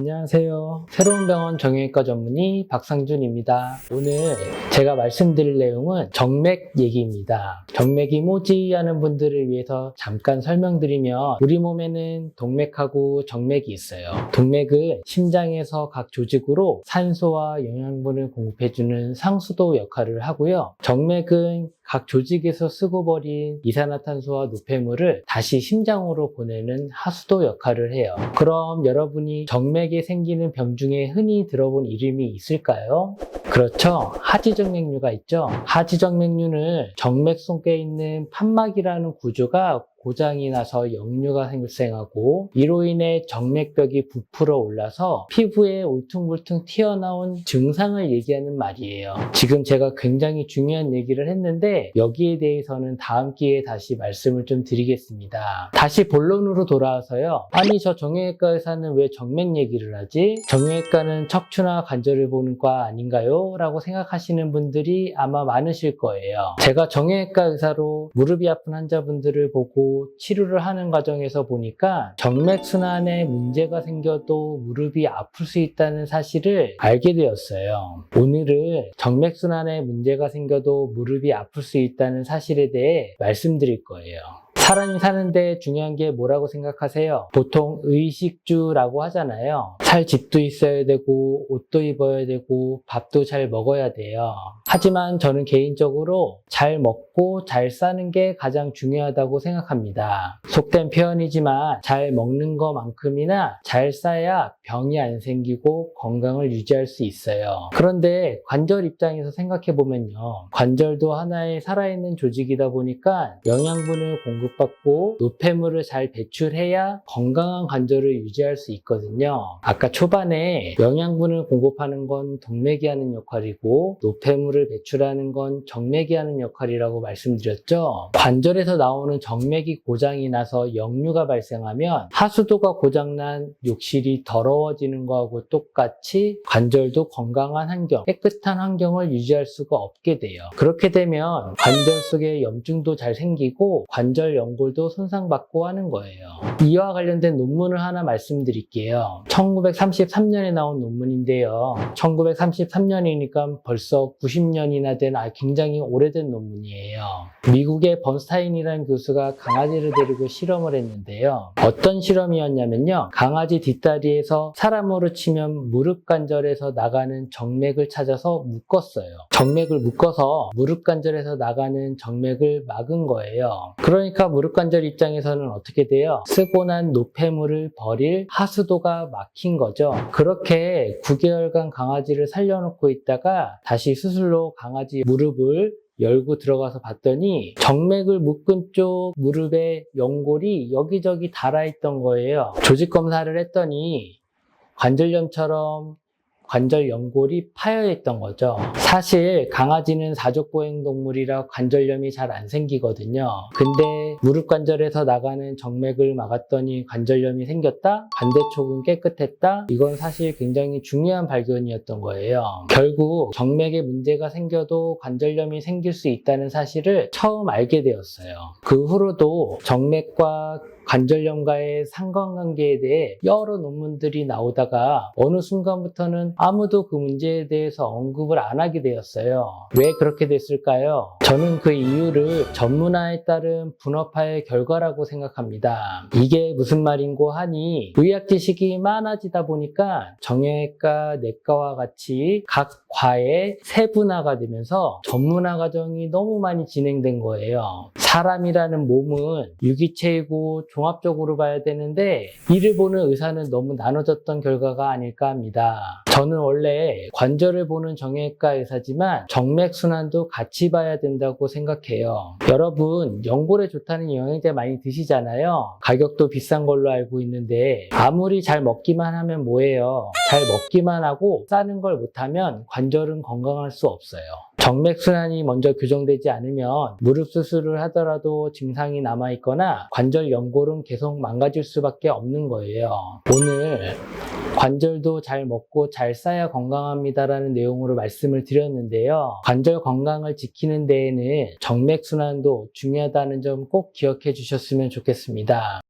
안녕하세요. 새로운 병원 정형외과 전문의 박상준입니다. 오늘 제가 말씀드릴 내용은 정맥 얘기입니다. 정맥이 뭐지 하는 분들을 위해서 잠깐 설명드리면 우리 몸에는 동맥하고 정맥이 있어요. 동맥은 심장에서 각 조직으로 산소와 영양분을 공급해주는 상수도 역할을 하고요. 정맥은 각 조직에서 쓰고 버린 이산화탄소와 노폐물을 다시 심장으로 보내는 하수도 역할을 해요. 그럼 여러분이 정맥에 생기는 병 중에 흔히 들어본 이름이 있을까요? 그렇죠. 하지정맥류가 있죠. 하지정맥류는 정맥 속에 있는 판막이라는 구조가 고장이 나서 역류가 발생하고 이로 인해 정맥벽이 부풀어 올라서 피부에 울퉁불퉁 튀어나온 증상을 얘기하는 말이에요. 지금 제가 굉장히 중요한 얘기를 했는데 여기에 대해서는 다음 기회에 다시 말씀을 좀 드리겠습니다. 다시 본론으로 돌아와서요. 아니 저 정형외과 의사는 왜 정맥 얘기를 하지? 정형외과는 척추나 관절을 보는 과 아닌가요? 라고 생각하시는 분들이 아마 많으실 거예요. 제가 정형외과 의사로 무릎이 아픈 환자분들을 보고 치료를 하는 과정에서 보니까 정맥순환에 문제가 생겨도 무릎이 아플 수 있다는 사실을 알게 되었어요. 오늘은 정맥순환에 문제가 생겨도 무릎이 아플 수 있다는 사실에 대해 말씀드릴 거예요. 사람이 사는데 중요한 게 뭐라고 생각하세요? 보통 의식주라고 하잖아요. 살 집도 있어야 되고 옷도 입어야 되고 밥도 잘 먹어야 돼요. 하지만 저는 개인적으로 잘 먹고 잘 사는 게 가장 중요하다고 생각합니다. 속된 표현이지만 잘 먹는 것만큼이나 잘 싸야 병이 안 생기고 건강을 유지할 수 있어요. 그런데 관절 입장에서 생각해보면요. 관절도 하나의 살아있는 조직이다 보니까 영양분을 공급받고 노폐물을 잘 배출해야 건강한 관절을 유지할 수 있거든요. 아까 초반에 영양분을 공급하는 건 동맥이 하는 역할이고 노폐물을 배출하는 건 정맥이 하는 역할이라고 말씀드렸죠. 관절에서 나오는 정맥이 고장이 나서 역류가 발생하면 하수도가 고장난 욕실이 더러워지는 거하고 똑같이 관절도 건강한 환경, 깨끗한 환경을 유지할 수가 없게 돼요. 그렇게 되면 관절 속에 염증도 잘 생기고 관절 연골도 손상받고 하는 거예요. 이와 관련된 논문을 하나 말씀드릴게요. 1933년에 나온 논문인데요. 1933년이니까 벌써 90년이나 된 굉장히 오래된 논문이에요. 미국의 번스타인이라는 교수가 강아지를 데리고 실험을 했는데요. 어떤 실험이었냐면요. 강아지 뒷다리에서 사람으로 치면 무릎 관절에서 나가는 정맥을 찾아서 묶었어요. 정맥을 묶어서 무릎 관절에서 나가는 정맥을 막은 거예요. 그러니까 무릎 관절 입장에서는 어떻게 돼요? 쓰고 난 노폐물을 버릴 하수도가 막힌 거죠. 그렇게 9개월간 강아지를 살려놓고 있다가 다시 수술로 강아지 무릎을 열고 들어가서 봤더니 정맥을 묶은 쪽 무릎의 연골이 여기저기 닳아있던 거예요. 조직 검사를 했더니 관절염처럼 관절 연골이 파여있던 거죠. 사실 강아지는 사족보행동물이라 관절염이 잘 안 생기거든요. 근데 무릎 관절에서 나가는 정맥을 막았더니 관절염이 생겼다? 반대쪽은 깨끗했다? 이건 사실 굉장히 중요한 발견이었던 거예요. 결국 정맥에 문제가 생겨도 관절염이 생길 수 있다는 사실을 처음 알게 되었어요. 그 후로도 정맥과 관절염과의 상관관계에 대해 여러 논문들이 나오다가 어느 순간부터는 아무도 그 문제에 대해서 언급을 안 하게 되었어요. 왜 그렇게 됐을까요? 저는 그 이유를 전문화에 따른 분업화의 결과라고 생각합니다. 이게 무슨 말인고 하니 의학 지식이 많아지다 보니까 정형외과, 내과와 같이 각 과에 세분화가 되면서 전문화 과정이 너무 많이 진행된 거예요. 사람이라는 몸은 유기체이고 종합적으로 봐야 되는데 이를 보는 의사는 너무 나눠졌던 결과가 아닐까 합니다. 저는 원래 관절을 보는 정형외과 의사지만 정맥순환도 같이 봐야 된다고 생각해요. 여러분 연골에 좋다는 영양제 많이 드시잖아요. 가격도 비싼 걸로 알고 있는데 아무리 잘 먹기만 하면 뭐예요? 잘 먹기만 하고 싸는 걸 못하면 관절은 건강할 수 없어요. 정맥순환이 먼저 교정되지 않으면 무릎 수술을 하더라도 증상이 남아있거나 관절 연골은 계속 망가질 수밖에 없는 거예요. 오늘 관절도 잘 먹고 잘 싸야 건강합니다라는 내용으로 말씀을 드렸는데요. 관절 건강을 지키는 데에는 정맥순환도 중요하다는 점 꼭 기억해 주셨으면 좋겠습니다.